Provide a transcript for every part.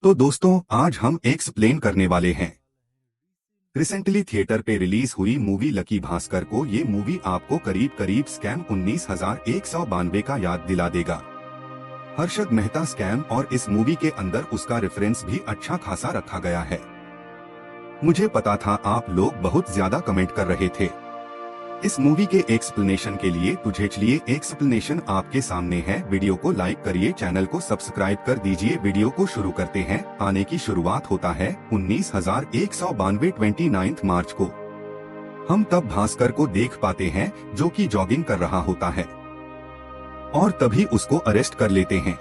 तो दोस्तों आज हम एक्सप्लेन करने वाले हैं रिसेंटली थिएटर पे रिलीज हुई मूवी लकी भास्कर को। ये मूवी आपको करीब करीब स्कैम 19,192 का याद दिला देगा। हर्षद मेहता स्कैम और इस मूवी के अंदर उसका रेफरेंस भी अच्छा खासा रखा गया है। मुझे पता था आप लोग बहुत ज्यादा कमेंट कर रहे थे इस मूवी के एक्सप्लेनेशन के लिए, तुझे चलिए एक्सप्लेनेशन आपके सामने है। वीडियो को लाइक करिए, चैनल को सब्सक्राइब कर दीजिए। वीडियो को शुरू करते हैं। आने की शुरुआत होता है 19,192 29 मार्च को। हम तब भास्कर को देख पाते हैं जो कि जॉगिंग कर रहा होता है और तभी उसको अरेस्ट कर लेते हैं।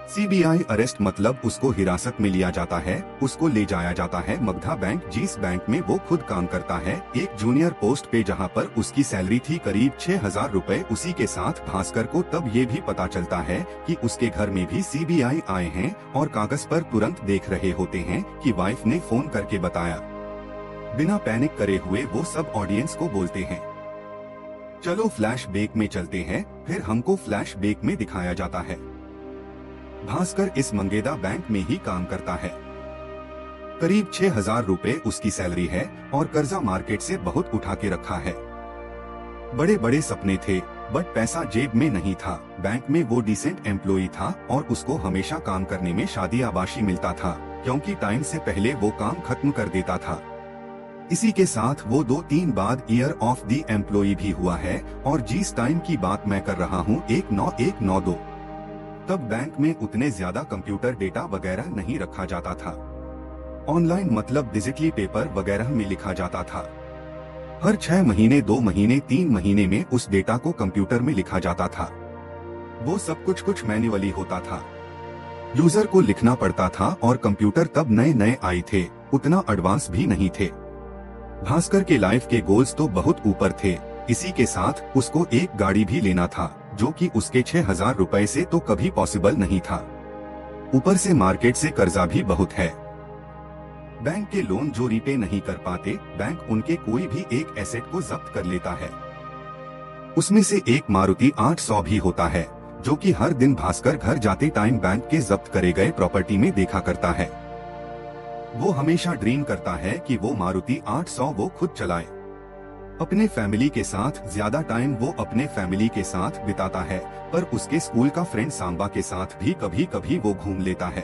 सीबीआई अरेस्ट मतलब उसको हिरासत में लिया जाता है। उसको ले जाया जाता है मगधा बैंक, जिस बैंक में वो खुद काम करता है, एक जूनियर पोस्ट पे, जहां पर उसकी सैलरी थी करीब 6,000 रुपए। उसी के साथ भास्कर को तब ये भी पता चलता है कि उसके घर में भी सीबीआई आए हैं और कागज पर तुरंत देख रहे होते हैं कि वाइफ ने फोन करके बताया। बिना पैनिक करे हुए वो सब ऑडियंस को बोलते हैं। चलो फ्लैशबैक में चलते हैं। फिर हमको फ्लैशबैक में दिखाया जाता है भास्कर इस मंगेदा बैंक में ही काम करता है। करीब 6,000 रुपए उसकी सैलरी है और कर्जा मार्केट से बहुत उठा के रखा है। बड़े बड़े सपने थे बट पैसा जेब में नहीं था। बैंक में वो डिसेंट एम्प्लॉई था और उसको हमेशा काम करने में शादियाबाशी मिलता था, क्योंकि टाइम से पहले वो काम खत्म कर देता था। इसी के साथ वो 2-3 बाद ईयर ऑफ द एम्प्लॉई भी हुआ है। और जिस टाइम की बात मैं कर रहा हूँ 1992, तब बैंक में उतने ज्यादा कंप्यूटर डेटा वगैरह नहीं रखा जाता था। ऑनलाइन मतलब डिजिटली पेपर वगैरह में लिखा जाता था। हर 6 महीने, 2 महीने, 3 महीने में उस डेटा को कंप्यूटर में लिखा जाता था। वो सब कुछ मैन्युअली होता था। यूजर को लिखना पड़ता था और कंप्यूटर तब नए नए आए थे, उतना एडवांस भी नहीं थे। भास्कर के लाइफ के गोल्स तो बहुत ऊपर थे। इसी के साथ उसको एक गाड़ी भी लेना था, जो कि उसके 6,000 रुपए से तो कभी पॉसिबल नहीं था। ऊपर से मार्केट से कर्जा भी बहुत है। बैंक के लोन जो रीपे नहीं कर पाते, बैंक उनके कोई भी एक एसेट को जब्त कर लेता है। उसमें से एक मारुति 800 भी होता है, जो कि हर दिन भास्कर घर जाते टाइम बैंक के जब्त करे गए प्रॉपर्टी में देखा करता है। वो हमेशा ड्रीम करता है कि वो मारुति 800 वो खुद चलाए। अपने फैमिली के साथ ज्यादा टाइम वो अपने फैमिली के साथ बिताता है, पर उसके स्कूल का फ्रेंड सांबा के साथ भी कभी कभी वो घूम लेता है।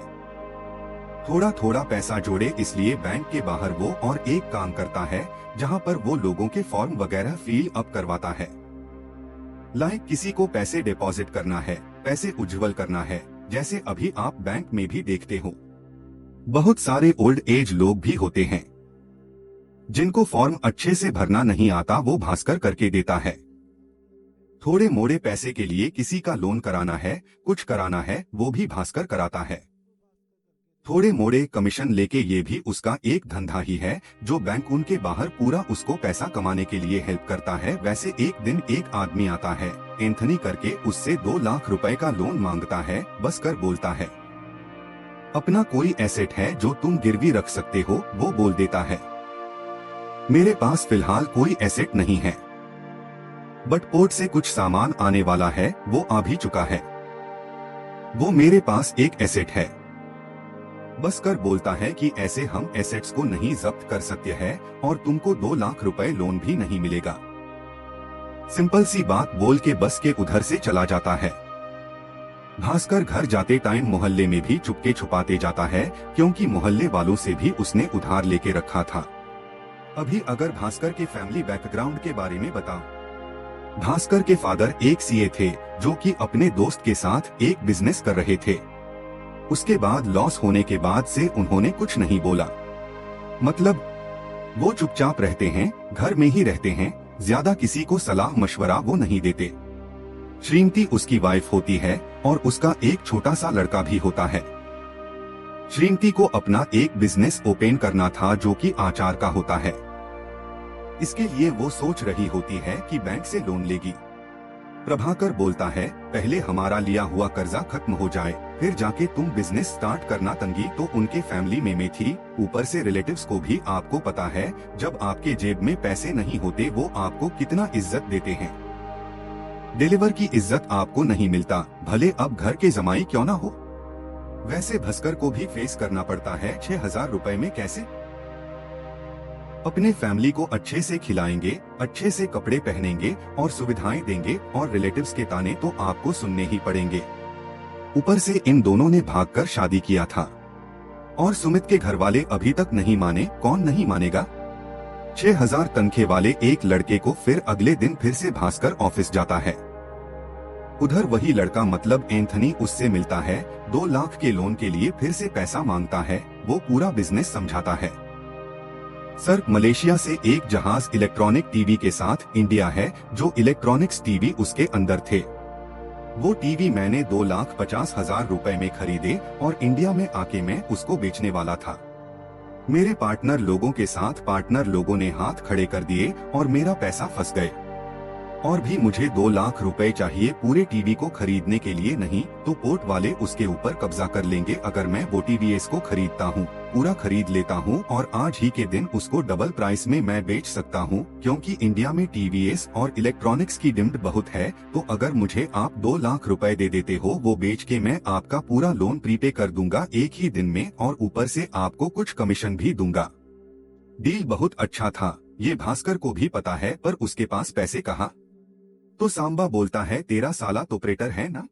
थोड़ा थोड़ा पैसा जोड़े, इसलिए बैंक के बाहर वो और एक काम करता है, जहां पर वो लोगों के फॉर्म वगैरह फिल अप करवाता है। लाइक किसी को पैसे डिपॉजिट करना है, पैसे उज्ज्वल करना है, जैसे अभी आप बैंक में भी देखते हो। बहुत सारे ओल्ड एज लोग भी होते हैं जिनको फॉर्म अच्छे से भरना नहीं आता, वो भास्कर करके देता है। थोड़े मोड़े पैसे के लिए किसी का लोन कराना है, कुछ कराना है, वो भी भास्कर कराता है। थोड़े मोड़े कमीशन लेके ये भी उसका एक धंधा ही है, जो बैंक उनके बाहर पूरा उसको पैसा कमाने के लिए हेल्प करता है। वैसे एक दिन एक आदमी आता है एंथनी करके, उससे 2 लाख रुपए का लोन मांगता है। बस कर बोलता है अपना कोई एसेट है जो तुम गिरवी रख सकते हो, वो बोल देता है मेरे पास फिलहाल कोई एसेट नहीं है, बट पोर्ट से कुछ सामान आने वाला है, वो आ भी चुका है, वो मेरे पास एक एसेट है। बस कर बोलता है कि ऐसे हम एसेट्स को नहीं जब्त कर सकते हैं और तुमको 2 लाख रुपए लोन भी नहीं मिलेगा। सिंपल सी बात बोल के बस के उधर से चला जाता है। भास्कर घर जाते टाइम मोहल्ले में भी चुपके छुपाते जाता है, क्योंकि मोहल्ले वालों से भी उसने उधार लेके रखा था। अभी अगर भास्कर के फैमिली बैकग्राउंड के बारे में बताऊं, भास्कर के फादर एक सीए थे, जो कि अपने दोस्त के साथ एक बिजनेस कर रहे थे। उसके बाद लॉस होने के बाद से उन्होंने कुछ नहीं बोला, मतलब वो चुपचाप रहते हैं, घर में ही रहते हैं, ज्यादा किसी को सलाह मशवरा वो नहीं देते। श्रीमती उसकी वाइफ होती है और उसका एक छोटा सा लड़का भी होता है। श्रीमती को अपना एक बिजनेस ओपन करना था, जो कि आचार का होता है। इसके लिए वो सोच रही होती है कि बैंक से लोन लेगी। प्रभाकर बोलता है पहले हमारा लिया हुआ कर्जा खत्म हो जाए, फिर जाके तुम बिजनेस स्टार्ट करना। तंगी तो उनके फैमिली में थी, ऊपर से रिलेटिव्स को भी आपको पता है, जब आपके जेब में पैसे नहीं होते वो आपको कितना इज्जत देते हैं। डिलीवर की इज्जत आपको नहीं मिलता, भले अब घर के जमाई क्यों ना हो। वैसे भास्कर को भी फेस करना पड़ता है 6,000 रुपए में कैसे? अपने फैमिली को अच्छे से खिलाएंगे, अच्छे से कपड़े पहनेंगे और सुविधाएं देंगे और रिलेटिव्स के ताने तो आपको सुनने ही पड़ेंगे। ऊपर से इन दोनों ने भागकर शादी किया था और सुमित के घर वाले अभी तक नहीं माने। कौन नहीं मानेगा? 6,000 तनख्वाह वाले एक लड़के को फिर अगले दिन फिर से भास्कर ऑफिस जाता है। उधर वही लड़का मतलब एंथनी उससे मिलता है, 2 लाख के लोन के लिए फिर से पैसा मांगता है। वो पूरा बिजनेस समझाता है। सर, मलेशिया से एक जहाज इलेक्ट्रॉनिक टीवी के साथ इंडिया है, जो इलेक्ट्रॉनिक्स टीवी उसके अंदर थे। वो टीवी मैंने 2,50,000 रुपए में खरीदे और इंडिया में आके मैं उसको बेचने वाला था। मेरे पार्टनर लोगों के साथ पार्टनर लोगों ने हाथ खड़े कर दिए और मेरा पैसा फंस गए। और भी मुझे 2 लाख रुपए चाहिए पूरे टीवी को खरीदने के लिए, नहीं तो कोर्ट वाले उसके ऊपर कब्जा कर लेंगे। अगर मैं वो टीवीएस को खरीदता हूँ, पूरा खरीद लेता हूँ और आज ही के दिन उसको डबल प्राइस में मैं बेच सकता हूँ, क्योंकि इंडिया में टीवीएस और इलेक्ट्रॉनिक्स की डिमांड बहुत है। तो अगर मुझे आप 2 लाख रुपए दे देते हो, वो बेच के मैं आपका पूरा लोन प्रीपे कर दूंगा एक ही दिन में और ऊपर से आपको कुछ कमीशन भी दूंगा। डील बहुत अच्छा था, ये भास्कर को भी पता है, पर उसके पास पैसे कहाँ? तो सांबा बोलता है, तेरा साला तो ऑपरेटर है ना,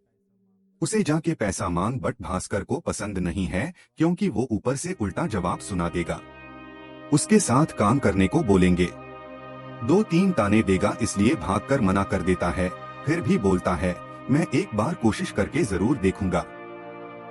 उसे जाके पैसा मांग। बट भास्कर को पसंद नहीं है, क्योंकि वो ऊपर से उल्टा जवाब सुना देगा, उसके साथ काम करने को बोलेंगे, 2-3 ताने देगा, इसलिए भागकर मना कर देता है। फिर भी बोलता है, मैं एक बार कोशिश करके जरूर देखूंगा।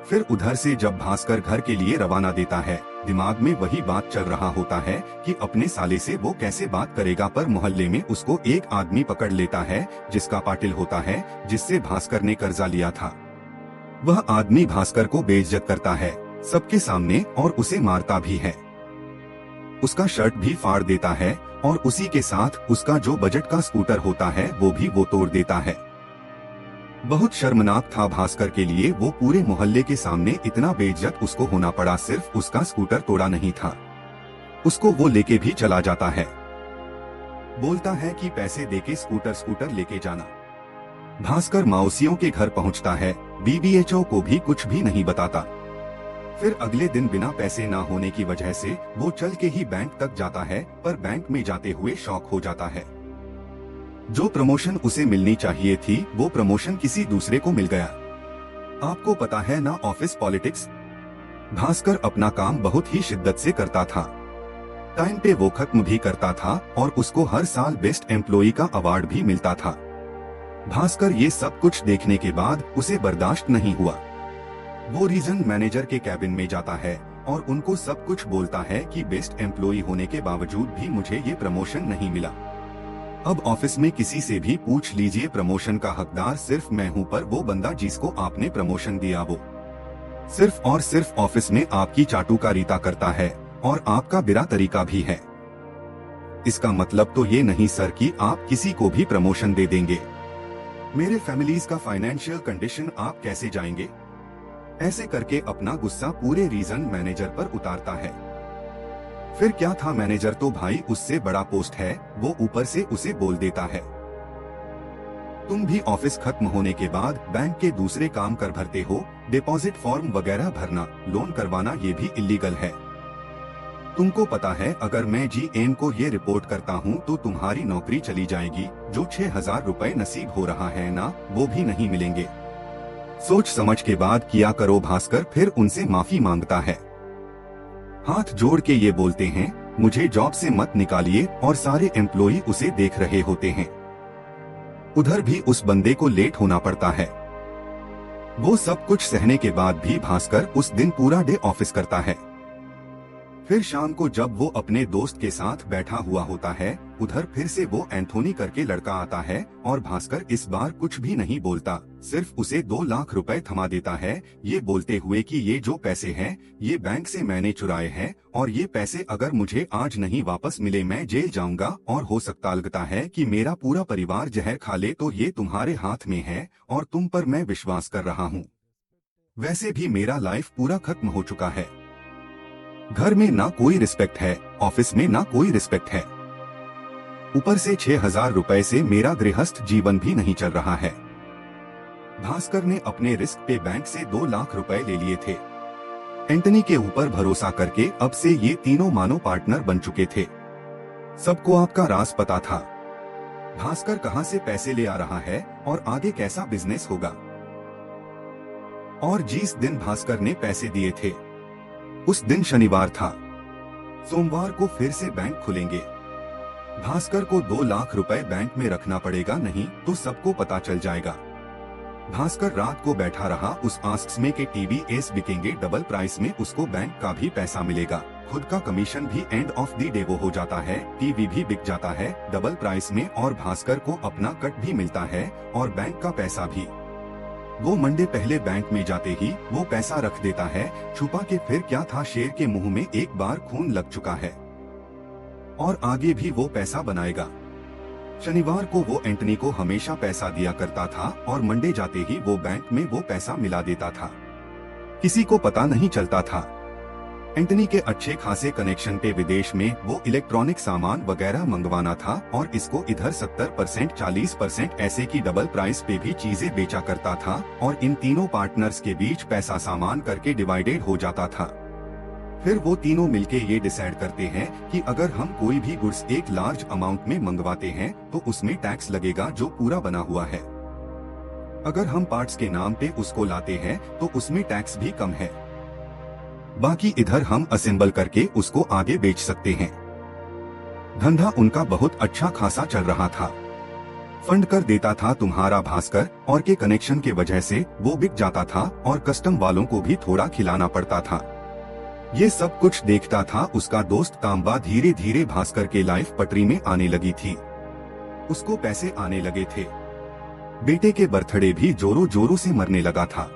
फिर उधर से जब भास्कर घर के लिए रवाना देता है, दिमाग में वही बात चल रहा होता है कि अपने साले से वो कैसे बात करेगा। पर मोहल्ले में उसको एक आदमी पकड़ लेता है, जिसका पाटिल होता है, जिससे भास्कर ने कर्जा लिया था। वह आदमी भास्कर को बेइज्जत करता है सबके सामने और उसे मारता भी है। उसका शर्ट भी फाड़ देता है और उसी के साथ उसका जो बजट का स्कूटर होता है वो भी वो तोड़ देता है। बहुत शर्मनाक था भास्कर के लिए, वो पूरे मोहल्ले के सामने इतना बेइज्जत उसको होना पड़ा। सिर्फ उसका स्कूटर तोड़ा नहीं था, उसको वो लेके भी चला जाता है। बोलता है कि पैसे देके स्कूटर लेके जाना। भास्कर मौसियों के घर पहुंचता है, बीबीएचओ को भी कुछ भी नहीं बताता। फिर अगले दिन बिना पैसे ना होने की वजह से वो चल के ही बैंक तक जाता है, पर बैंक में जाते हुए शॉक हो जाता है। जो प्रमोशन उसे मिलनी चाहिए थी, वो प्रमोशन किसी दूसरे को मिल गया। आपको पता है ना ऑफिस पॉलिटिक्स। भास्कर अपना काम बहुत ही शिद्दत से करता था, टाइम पे वो खत्म भी करता था और उसको हर साल बेस्ट एम्प्लॉई का अवार्ड भी मिलता था। भास्कर ये सब कुछ देखने के बाद उसे बर्दाश्त नहीं हुआ। वो रीजन मैनेजर के कैबिन में जाता है और उनको सब कुछ बोलता है कि बेस्ट एम्प्लॉई होने के बावजूद भी मुझे ये प्रमोशन नहीं मिला। अब ऑफिस में किसी से भी पूछ लीजिए, प्रमोशन का हकदार सिर्फ मैं हूँ, पर वो बंदा जिसको आपने प्रमोशन दिया वो सिर्फ और सिर्फ ऑफिस में आपकी चाटुकारिता करता है और आपका बुरा तरीका भी है। इसका मतलब तो ये नहीं सर कि आप किसी को भी प्रमोशन दे देंगे। मेरे फैमिलीज का फाइनेंशियल कंडीशन आप कैसे जाएंगे? ऐसे करके अपना गुस्सा पूरे रीजन मैनेजर पर उतारता है। फिर क्या था, मैनेजर तो भाई उससे बड़ा पोस्ट है, वो ऊपर से उसे बोल देता है, तुम भी ऑफिस खत्म होने के बाद बैंक के दूसरे काम कर भरते हो, डिपॉजिट फॉर्म वगैरह भरना, लोन करवाना, ये भी इलीगल है। तुमको पता है अगर मैं जीएम को ये रिपोर्ट करता हूँ तो तुम्हारी नौकरी चली जाएगी। जो 6,000 रुपए नसीब हो रहा है ना, वो भी नहीं मिलेंगे। सोच समझ के बाद किया करो। भास्कर फिर उनसे माफी मांगता है, हाथ जोड़ के ये बोलते हैं, मुझे जॉब से मत निकालिए, और सारे एम्प्लॉई उसे देख रहे होते हैं। उधर भी उस बंदे को लेट होना पड़ता है। वो सब कुछ सहने के बाद भी भास्कर उस दिन पूरा डे ऑफिस करता है। फिर शाम को जब वो अपने दोस्त के साथ बैठा हुआ होता है, उधर फिर से वो एंथोनी करके लड़का आता है और भास्कर इस बार कुछ भी नहीं बोलता, सिर्फ उसे 2 लाख रुपए थमा देता है, ये बोलते हुए कि ये जो पैसे हैं ये बैंक से मैंने चुराए हैं और ये पैसे अगर मुझे आज नहीं वापस मिले मैं जेल जाऊंगा और हो सकता है कि मेरा पूरा परिवार जहर खा ले, तो ये तुम्हारे हाथ में है और तुम पर मैं विश्वास कर रहा हूँ। वैसे भी मेरा लाइफ पूरा खत्म हो चुका है। घर में ना कोई रिस्पेक्ट है, ऑफिस में ना कोई रिस्पेक्ट है, ऊपर से 6,000 रुपए से मेरा गृहस्थ जीवन भी नहीं चल रहा है। भास्कर ने अपने रिस्क पे बैंक से 2 लाख रुपए ले लिए थे। एंटनी के ऊपर भरोसा करके अब से ये तीनों मानो पार्टनर बन चुके थे। सबको आपका राज पता था। भास्कर कहां से पैसे ले आ रहा है और आगे कैसा बिजनेस होगा। और जिस दिन भास्कर ने पैसे दिए थे उस दिन शनिवार था। सोमवार को फिर से बैंक खुलेंगे। भास्कर को 2 लाख रुपए बैंक में रखना पड़ेगा, नहीं तो सबको पता चल जाएगा। भास्कर रात को बैठा रहा उस आस में के टीवीएस बिकेंगे डबल प्राइस में, उसको बैंक का भी पैसा मिलेगा, खुद का कमीशन भी एंड ऑफ द डे वो हो जाता है, टीवी भी बिक जाता है डबल प्राइस में और भास्कर को अपना कट भी मिलता है और बैंक का पैसा भी। वो मंडे पहले बैंक में जाते ही वो पैसा रख देता है छुपा के। फिर क्या था, शेर के मुंह में एक बार खून लग चुका है और आगे भी वो पैसा बनाएगा। शनिवार को वो एंटनी को हमेशा पैसा दिया करता था और मंडे जाते ही वो बैंक में वो पैसा मिला देता था, किसी को पता नहीं चलता था। एंटनी के अच्छे खासे कनेक्शन पे विदेश में वो इलेक्ट्रॉनिक सामान वगैरह मंगवाना था और इसको इधर 70% 40% ऐसे की डबल प्राइस पे भी चीजें बेचा करता था और इन तीनों पार्टनर्स के बीच पैसा सामान करके डिवाइडेड हो जाता था। फिर वो तीनों मिलके ये डिसाइड करते हैं कि अगर हम कोई भी गुड्स एक लार्ज अमाउंट में मंगवाते हैं तो उसमें टैक्स लगेगा जो पूरा बना हुआ है। अगर हम पार्ट्स के नाम पे उसको लाते हैं तो उसमें टैक्स भी कम है। बाकी इधर हम असेंबल करके उसको आगे बेच सकते हैं। धंधा उनका बहुत अच्छा खासा चल रहा था। फंड कर देता था तुम्हारा भास्कर और के कनेक्शन के वजह से वो बिक जाता था और कस्टम वालों को भी थोड़ा खिलाना पड़ता था। ये सब कुछ देखता था उसका दोस्त तांबा। धीरे धीरे भास्कर के लाइफ पटरी में आने लगी थी, उसको पैसे आने लगे थे। बेटे के बर्थडे भी जोरों जोरों से मरने लगा था।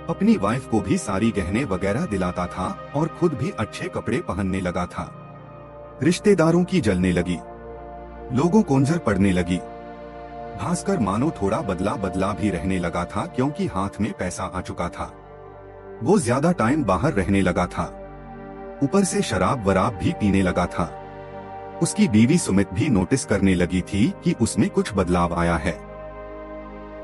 अपनी वाइफ को भी सारी गहने वगैरह दिलाता था और खुद भी अच्छे कपड़े पहनने लगा था। रिश्तेदारों की जलने लगी, लोगों को नजर पड़ने लगी। भास्कर मानो थोड़ा बदला बदला भी रहने लगा था क्योंकि हाथ में पैसा आ चुका था। वो ज्यादा टाइम बाहर रहने लगा था, ऊपर से शराब वराब भी पीने लगा था। उसकी बीवी सुमित भी नोटिस करने लगी थी कि उसमें कुछ बदलाव आया है।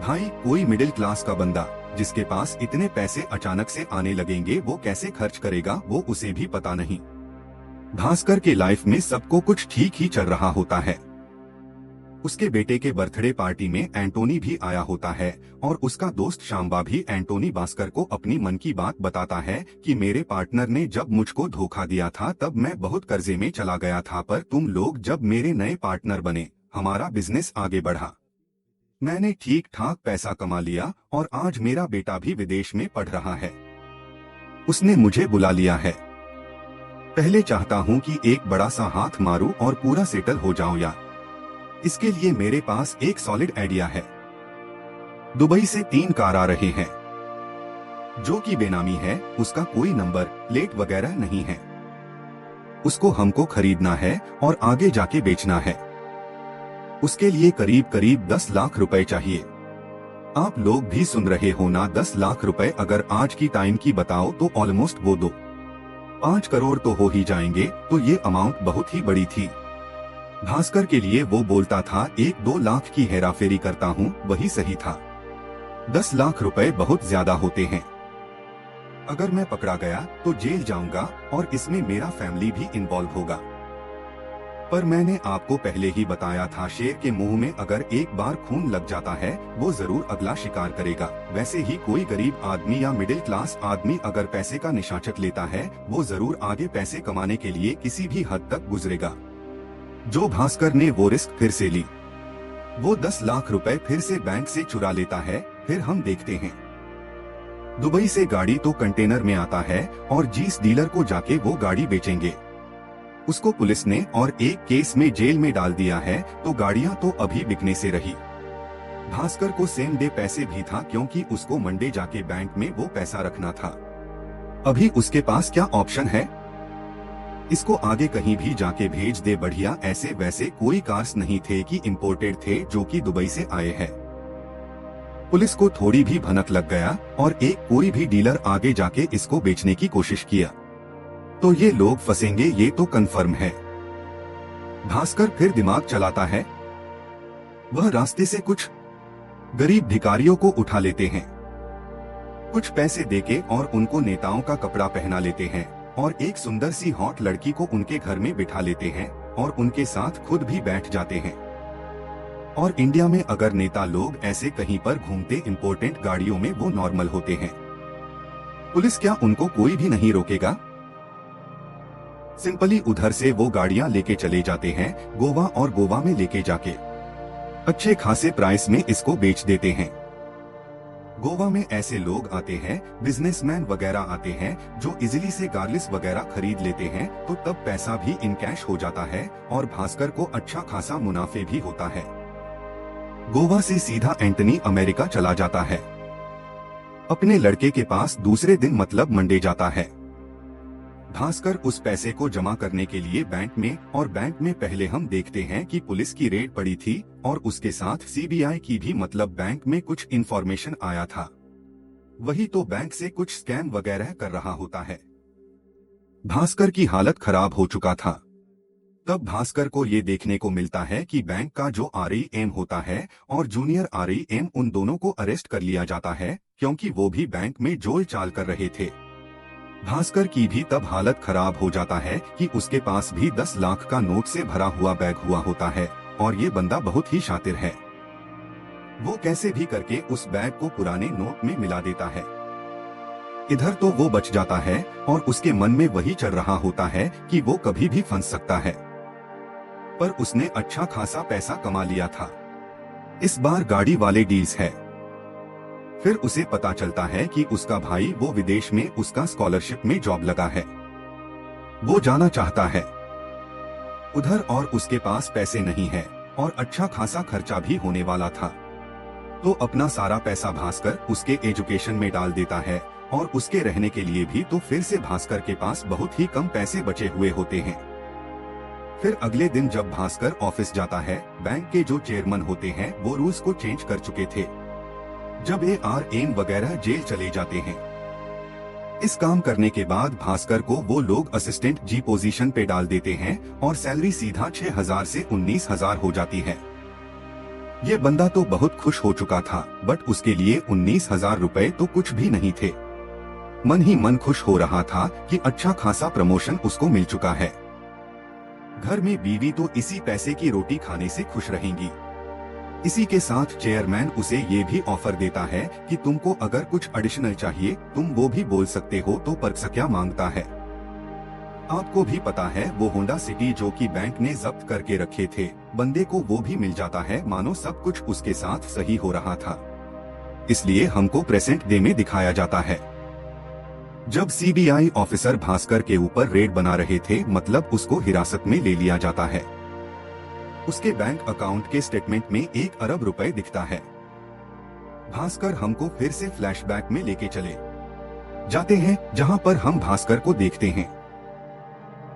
भाई कोई मिडिल क्लास का बंदा जिसके पास इतने पैसे अचानक से आने लगेंगे वो कैसे खर्च करेगा, वो उसे भी पता नहीं। भास्कर के लाइफ में सबको कुछ ठीक ही चल रहा होता है। उसके बेटे के बर्थडे पार्टी में एंटोनी भी आया होता है और उसका दोस्त शांबा भी। एंटोनी भास्कर को अपनी मन की बात बताता है कि मेरे पार्टनर ने जब मुझको धोखा दिया था तब मैं बहुत कर्जे में चला गया था, पर तुम लोग जब मेरे नए पार्टनर बने हमारा बिजनेस आगे बढ़ा, मैंने ठीक ठाक पैसा कमा लिया और आज मेरा बेटा भी विदेश में पढ़ रहा है। उसने मुझे बुला लिया है। पहले चाहता हूँ कि एक बड़ा सा हाथ मारूं और पूरा सेटल हो जाऊं यार। इसके लिए मेरे पास एक सॉलिड आइडिया है। दुबई से 3 कार आ रहे हैं जो कि बेनामी है, उसका कोई नंबर प्लेट वगैरह नहीं है। उसको हमको खरीदना है और आगे जाके बेचना है। उसके लिए करीब करीब 10 लाख रुपए चाहिए। आप लोग भी सुन रहे हो ना, 10 लाख रुपए अगर आज की टाइम की बताओ तो ऑलमोस्ट वो 5 करोड़ तो हो ही जाएंगे। तो ये अमाउंट बहुत ही बड़ी थी। भास्कर के लिए वो बोलता था 1-2 लाख की हेराफेरी करता हूँ, वही सही था। 10 लाख रुपए बहुत ज्यादा होते हैं। अगर मैं पकड़ा गया तो जेल जाऊंगा और इसमें मेरा फैमिली भी इन्वॉल्व होगा। पर मैंने आपको पहले ही बताया था, शेर के मुंह में अगर एक बार खून लग जाता है वो जरूर अगला शिकार करेगा। वैसे ही कोई गरीब आदमी या मिडिल क्लास आदमी अगर पैसे का निशाचक लेता है वो जरूर आगे पैसे कमाने के लिए किसी भी हद तक गुजरेगा। जो भास्कर ने वो रिस्क फिर से ली। वो 10 लाख रुपए फिर से बैंक से चुरा लेता है। फिर हम देखते हैं दुबई से गाड़ी तो कंटेनर में आता है और जिस डीलर को जाके वो गाड़ी बेचेंगे उसको पुलिस ने और एक केस में जेल में डाल दिया है। तो गाड़ियां तो अभी बिकने से रही। भास्कर को सेम डे पैसे भी था क्योंकि उसको मंडे जाके बैंक में वो पैसा रखना था। अभी उसके पास क्या ऑप्शन है, इसको आगे कहीं भी जाके भेज दे बढ़िया। ऐसे वैसे कोई कार्स नहीं थे कि इंपोर्टेड थे जो कि दुबई से आए हैं। पुलिस को थोड़ी भी भनक लग गया और एक कोई भी डीलर आगे जाके इसको बेचने की कोशिश किया तो ये लोग फंसेंगे, ये तो कंफर्म है। भास्कर फिर दिमाग चलाता है। वह रास्ते से कुछ गरीब भिखारियों को उठा लेते हैं, कुछ पैसे देके और उनको नेताओं का कपड़ा पहना लेते हैं और एक सुंदर सी हॉट लड़की को उनके घर में बिठा लेते हैं और उनके साथ खुद भी बैठ जाते हैं। और इंडिया में अगर नेता लोग ऐसे कहीं पर घूमते इंपोर्टेंट गाड़ियों में, वो नॉर्मल होते हैं। पुलिस क्या उनको कोई भी नहीं रोकेगा? सिंपली उधर से वो गाड़ियां लेके चले जाते हैं गोवा और गोवा में लेके जाके अच्छे खासे प्राइस में इसको बेच देते हैं। गोवा में ऐसे लोग आते हैं, बिजनेसमैन वगैरह आते हैं, जो इजीली से गार्लिस वगैरह खरीद लेते हैं, तो तब पैसा भी इन कैश हो जाता है और भास्कर को अच्छा खासा मुनाफे भी होता है। गोवा से सीधा एंटनी अमेरिका चला जाता है, अपने लड़के के पास दूसरे दिन मतलब मंडे जाता है। भास्कर उस पैसे को जमा करने के लिए बैंक में, और बैंक में पहले हम देखते हैं कि पुलिस की रेड पड़ी थी और उसके साथ सीबीआई की भी, मतलब बैंक में कुछ इंफॉर्मेशन आया था। वही तो बैंक से कुछ स्कैम वगैरह कर रहा होता है। भास्कर की हालत खराब हो चुका था। तब भास्कर को ये देखने को मिलता है कि बैंक का जो आरईएम होता है और जूनियर आरईएम, उन दोनों को अरेस्ट कर लिया जाता है, क्योंकि वो भी बैंक में जोल चाल कर रहे थे। भास्कर की भी तब हालत खराब हो जाता है कि उसके पास भी 10 लाख का नोट से भरा हुआ बैग हुआ होता है और ये बंदा बहुत ही शातिर है। वो कैसे भी करके उस बैग को पुराने नोट में मिला देता है। इधर तो वो बच जाता है और उसके मन में वही चल रहा होता है कि वो कभी भी फंस सकता है, पर उसने अच्छा खासा पैसा कमा लिया था। इस बार गाड़ी वाले डील्स है। फिर उसे पता चलता है कि उसका भाई वो विदेश में उसका स्कॉलरशिप में जॉब लगा है, वो जाना चाहता है उधर, और उसके पास पैसे नहीं है और अच्छा खासा खर्चा भी होने वाला था। तो अपना सारा पैसा भास्कर उसके एजुकेशन में डाल देता है और उसके रहने के लिए भी। तो फिर से भास्कर के पास बहुत ही कम पैसे बचे हुए होते हैं। फिर अगले दिन जब भास्कर ऑफिस जाता है, बैंक के जो चेयरमैन होते हैं वो रूल्स को चेंज कर चुके थे। जब एआरएम वगैरह जेल चले जाते हैं, इस काम करने के बाद भास्कर को वो लोग असिस्टेंट जी पोजीशन पे डाल देते हैं और सैलरी सीधा 6,000 से 19,000 हो जाती है। ये बंदा तो बहुत खुश हो चुका था, बट उसके लिए 19,000 रुपए तो कुछ भी नहीं थे। मन ही मन खुश हो रहा था कि अच्छा खासा प्रमोशन उसको मिल चुका है। घर में बीवी तो इसी पैसे की रोटी खाने से खुश रहेंगी। इसी के साथ चेयरमैन उसे ये भी ऑफर देता है कि तुमको अगर कुछ एडिशनल चाहिए तुम वो भी बोल सकते हो। तो पर्क्स क्या मांगता है? आपको भी पता है, वो होंडा सिटी जो कि बैंक ने जब्त करके रखे थे, बंदे को वो भी मिल जाता है, मानो सब कुछ उसके साथ सही हो रहा था। इसलिए हमको प्रेजेंट डे में दिखाया जाता है जब सीबीआई ऑफिसर भास्कर के ऊपर रेड बना रहे थे, मतलब उसको हिरासत में ले लिया जाता है। उसके बैंक अकाउंट के स्टेटमेंट में 1 अरब रुपए दिखता है। भास्कर हमको फिर से फ्लैशबैक में लेके चले जाते हैं, जहां पर हम भास्कर को देखते हैं,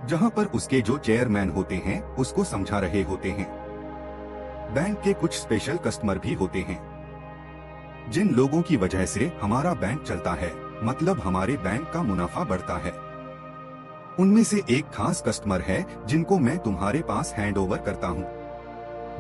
जहां पर उसके जो चेयरमैन होते हैं उसको समझा रहे होते हैं। बैंक के कुछ स्पेशल कस्टमर भी होते हैं, जिन लोगों की वजह से हमारा बैंक चलता है, मतलब हमारे बैंक का मुनाफा बढ़ता है। उनमें से एक खास कस्टमर है जिनको मैं तुम्हारे पास हैंड ओवर करता हूं,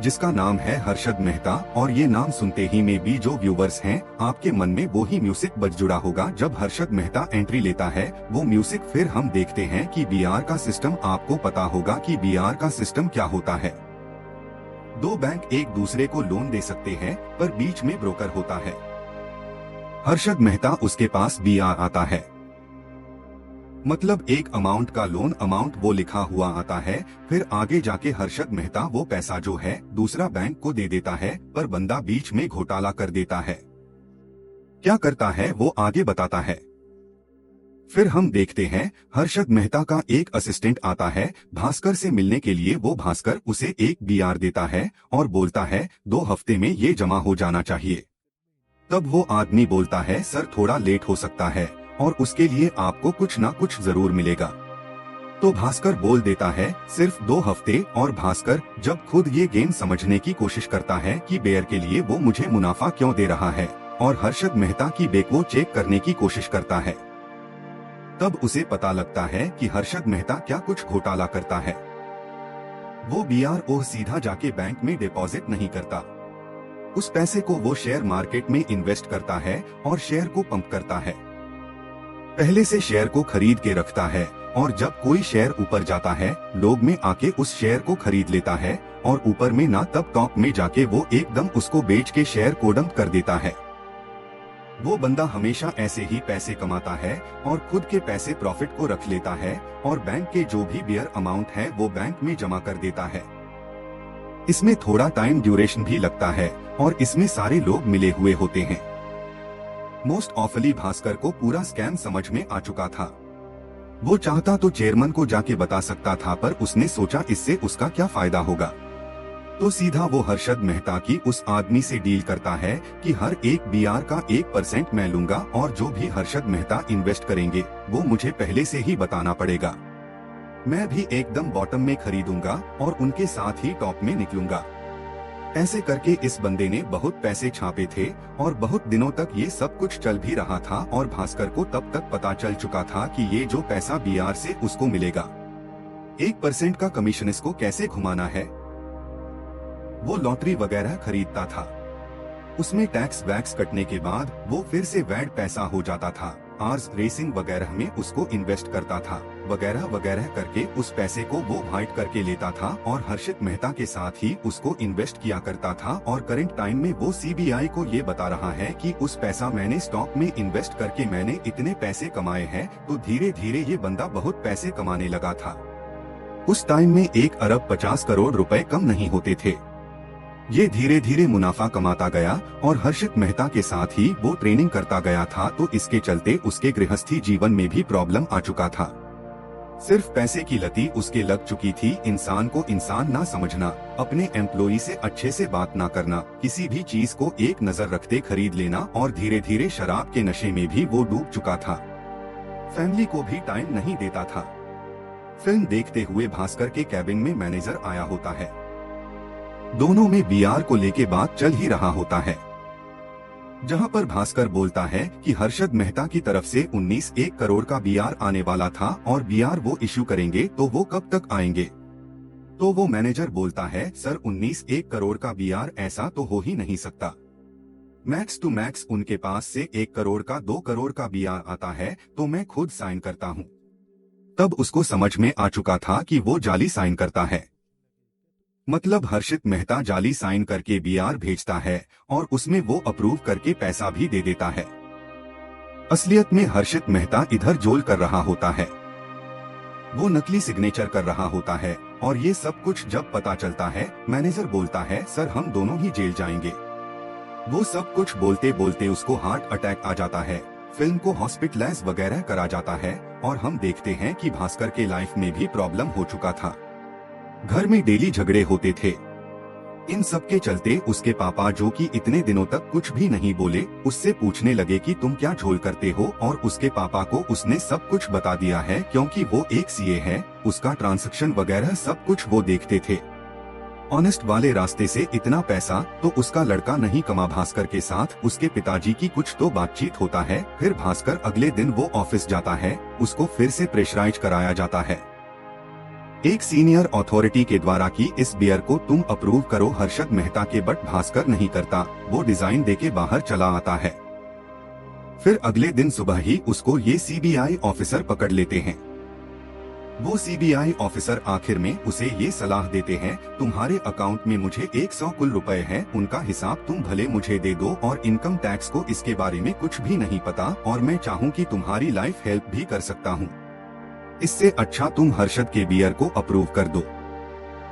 जिसका नाम है हर्षद मेहता। और ये नाम सुनते ही में भी जो व्यूवर्स हैं, आपके मन में वो ही म्यूजिक बज जुड़ा होगा जब हर्षद मेहता एंट्री लेता है। वो म्यूजिक फिर हम देखते हैं कि बीआर का सिस्टम, आपको पता होगा कि बीआर का सिस्टम क्या होता है। 2 बैंक एक दूसरे को लोन दे सकते हैं, पर बीच में ब्रोकर होता है। हर्षद मेहता उसके पास बीआर आता है, मतलब एक अमाउंट का लोन अमाउंट वो लिखा हुआ आता है। फिर आगे जाके हर्षद मेहता वो पैसा जो है दूसरा बैंक को दे देता है, पर बंदा बीच में घोटाला कर देता है। क्या करता है वो आगे बताता है। फिर हम देखते हैं हर्षद मेहता का एक असिस्टेंट आता है भास्कर से मिलने के लिए। वो भास्कर उसे एक बीआर देता है और बोलता है 2 हफ्ते में ये जमा हो जाना चाहिए। तब वो आदमी बोलता है सर थोड़ा लेट हो सकता है और उसके लिए आपको कुछ ना कुछ जरूर मिलेगा। तो भास्कर बोल देता है सिर्फ 2 हफ्ते। और भास्कर जब खुद ये गेम समझने की कोशिश करता है कि बेयर के लिए वो मुझे मुनाफा क्यों दे रहा है, और हर्षद मेहता की बेक वो चेक करने की कोशिश करता है, तब उसे पता लगता है कि हर्षद मेहता क्या कुछ घोटाला करता है। वो बीआर सीधा जाके बैंक में डिपॉजिट नहीं करता, उस पैसे को वो शेयर मार्केट में इन्वेस्ट करता है और शेयर को पंप करता है। पहले से शेयर को खरीद के रखता है और जब कोई शेयर ऊपर जाता है लोग में आके उस शेयर को खरीद लेता है और ऊपर में ना तब टॉप में जाके वो एकदम उसको बेच के शेयर को डंप कर देता है। वो बंदा हमेशा ऐसे ही पैसे कमाता है और खुद के पैसे प्रॉफिट को रख लेता है और बैंक के जो भी बियर अमाउंट है वो बैंक में जमा कर देता है। इसमें थोड़ा टाइम ड्यूरेशन भी लगता है और इसमें सारे लोग मिले हुए होते हैं। मोस्ट ऑफली भास्कर को पूरा स्कैम समझ में आ चुका था। वो चाहता तो चेयरमैन को जाके बता सकता था पर उसने सोचा इससे उसका क्या फायदा होगा, तो सीधा वो हर्षद मेहता की उस आदमी से डील करता है कि हर एक बीआर का 1% मैं लूंगा और जो भी हर्षद मेहता इन्वेस्ट करेंगे वो मुझे पहले से ही बताना पड़ेगा। मैं भी एकदम बॉटम में खरीदूंगा और उनके साथ ही टॉप में निकलूंगा। ऐसे करके इस बंदे ने बहुत पैसे छापे थे और बहुत दिनों तक ये सब कुछ चल भी रहा था और भास्कर को तब तक पता चल चुका था कि ये जो पैसा बीआर से उसको मिलेगा 1% का कमीशन इसको कैसे घुमाना है। वो लॉटरी वगैरह खरीदता था, उसमें टैक्स वैक्स कटने के बाद वो फिर से वैट पैसा हो जाता था। आर्स रेसिंग वगैरह में उसको इन्वेस्ट करता था, वगैरह वगैरह करके उस पैसे को वो वाइट करके लेता था और हर्षित मेहता के साथ ही उसको इन्वेस्ट किया करता था। और करंट टाइम में वो सीबीआई को ये बता रहा है कि उस पैसा मैंने स्टॉक में इन्वेस्ट करके मैंने इतने पैसे कमाए हैं। तो धीरे धीरे ये बंदा बहुत पैसे कमाने लगा था। उस टाइम में 1 अरब 50 करोड़ रुपए कम नहीं होते थे। ये धीरे धीरे मुनाफा कमाता गया और हर्षित मेहता के साथ ही वो ट्रेनिंग करता गया था, तो इसके चलते उसके गृहस्थी जीवन में भी प्रॉब्लम आ चुका था। सिर्फ पैसे की लती उसके लग चुकी थी। इंसान को इंसान ना समझना, अपने एम्प्लॉई से अच्छे से बात ना करना, किसी भी चीज को एक नजर रखते खरीद लेना और धीरे धीरे शराब के नशे में भी वो डूब चुका था। फैमिली को भी टाइम नहीं देता था। फिल्म देखते हुए भास्कर के कैबिन में मैनेजर आया होता है। दोनों में बीआर को लेके बात चल ही रहा होता है, जहां पर भास्कर बोलता है कि हर्षद मेहता की तरफ से 19 करोड़ का बीआर आने वाला था और बीआर वो इश्यू करेंगे तो वो कब तक आएंगे। तो वो मैनेजर बोलता है सर 19 करोड़ का बीआर ऐसा तो हो ही नहीं सकता। मैक्स टू मैक्स उनके पास से 1 करोड़ का 2 करोड़ का बीआर आता है तो मैं खुद साइन करता हूँ। तब उसको समझ में आ चुका था कि वो जाली साइन करता है, मतलब हर्षित मेहता जाली साइन करके बीआर भेजता है और उसमें वो अप्रूव करके पैसा भी दे देता है। असलियत में हर्षित मेहता इधर जोल कर रहा होता है, वो नकली सिग्नेचर कर रहा होता है। और ये सब कुछ जब पता चलता है मैनेजर बोलता है सर हम दोनों ही जेल जाएंगे। वो सब कुछ बोलते बोलते उसको हार्ट अटैक आ जाता है। फिल्म को हॉस्पिटलाइज वगैरह करा जाता है और हम देखते हैं कि भास्कर के लाइफ में भी प्रॉब्लम हो चुका था। घर में डेली झगड़े होते थे। इन सब के चलते उसके पापा, जो कि इतने दिनों तक कुछ भी नहीं बोले, उससे पूछने लगे कि तुम क्या झोल करते हो। और उसके पापा को उसने सब कुछ बता दिया है क्योंकि वो एक सीए है, उसका ट्रांजैक्शन वगैरह सब कुछ वो देखते थे। ऑनेस्ट वाले रास्ते से इतना पैसा तो उसका लड़का नहीं कमा। भास्कर के साथ उसके पिताजी की कुछ तो बातचीत होता है। फिर भास्कर अगले दिन वो ऑफिस जाता है, उसको फिर से प्रेशराइज कराया जाता है एक सीनियर अथॉरिटी के द्वारा कि इस बियर को तुम अप्रूव करो हर्षद मेहता के, बट भास्कर नहीं करता। वो डिजाइन देके बाहर चला आता है। फिर अगले दिन सुबह ही उसको ये सीबीआई ऑफिसर पकड़ लेते हैं। वो सीबीआई ऑफिसर आखिर में उसे ये सलाह देते हैं तुम्हारे अकाउंट में मुझे 100 कुल रुपए हैं, उनका हिसाब तुम भले मुझे दे दो और इनकम टैक्स को इसके बारे में कुछ भी नहीं पता और मैं चाहूँ कि तुम्हारी लाइफ हेल्प भी कर सकता हूँ। इससे अच्छा तुम हर्षद के बियर को अप्रूव कर दो।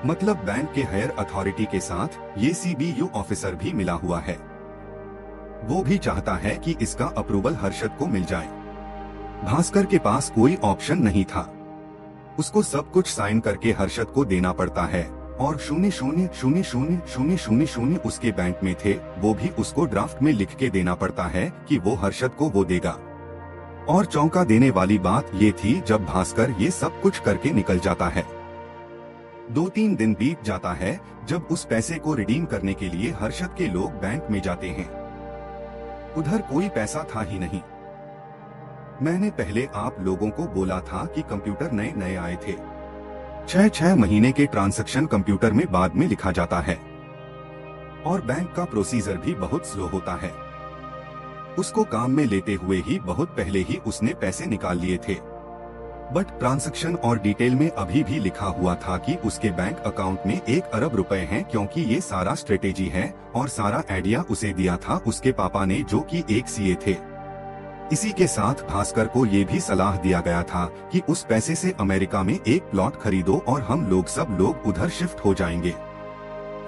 मतलब बैंक के हायर अथॉरिटी के साथ ये सीबीयू ऑफिसर भी मिला हुआ है। वो भी चाहता है कि इसका अप्रूवल हर्षद को मिल जाए। भास्कर के पास कोई ऑप्शन नहीं था, उसको सब कुछ साइन करके हर्षद को देना पड़ता है और 0.0000000 उसके बैंक में थे, वो भी उसको ड्राफ्ट में लिख के देना पड़ता है कि वो हर्षद को वो देगा। और चौंका देने वाली बात ये थी जब भास्कर ये सब कुछ करके निकल जाता है। 2-3 दिन बीत जाता है जब उस पैसे को रिडीम करने के लिए हर्षद के लोग बैंक में जाते हैं। उधर कोई पैसा था ही नहीं। मैंने पहले आप लोगों को बोला था कि कंप्यूटर नए नए आए थे। 6 महीने के ट्रांजैक्शन कंप्यूटर में बाद में लिखा जाता है। और बैंक का प्रोसीजर भी बहुत स्लो होता है। उसको काम में लेते हुए ही बहुत पहले ही उसने पैसे निकाल लिए थे, बट ट्रांजैक्शन और डिटेल में अभी भी लिखा हुआ था कि उसके बैंक अकाउंट में 1 अरब रुपए हैं, क्योंकि ये सारा स्ट्रेटेजी है और सारा आइडिया उसे दिया था उसके पापा ने, जो कि एक सीए थे। इसी के साथ भास्कर को ये भी सलाह दिया गया था कि उस पैसे से अमेरिका में एक प्लॉट खरीदो और हम लोग सब लोग उधर शिफ्ट हो जाएंगे।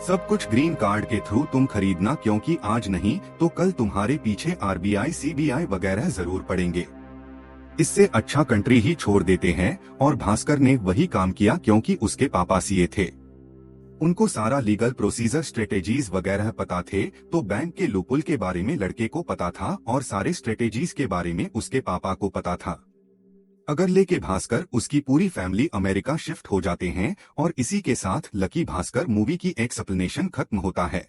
सब कुछ ग्रीन कार्ड के थ्रू तुम खरीदना, क्योंकि आज नहीं तो कल तुम्हारे पीछे आरबीआई, सीबीआई वगैरह जरूर पड़ेंगे। इससे अच्छा कंट्री ही छोड़ देते हैं। और भास्कर ने वही काम किया, क्योंकि उसके पापा सीए थे। उनको सारा लीगल प्रोसीजर, स्ट्रेटेजीज वगैरह पता थे, तो बैंक के लूपहोल के बारे में लड़के को पता था और सारे स्ट्रेटेजीज के बारे में उसके पापा को पता था। अगर लेके भास्कर उसकी पूरी फैमिली अमेरिका शिफ्ट हो जाते हैं और इसी के साथ लकी भास्कर मूवी की एक्सप्लेनेशन खत्म होता है।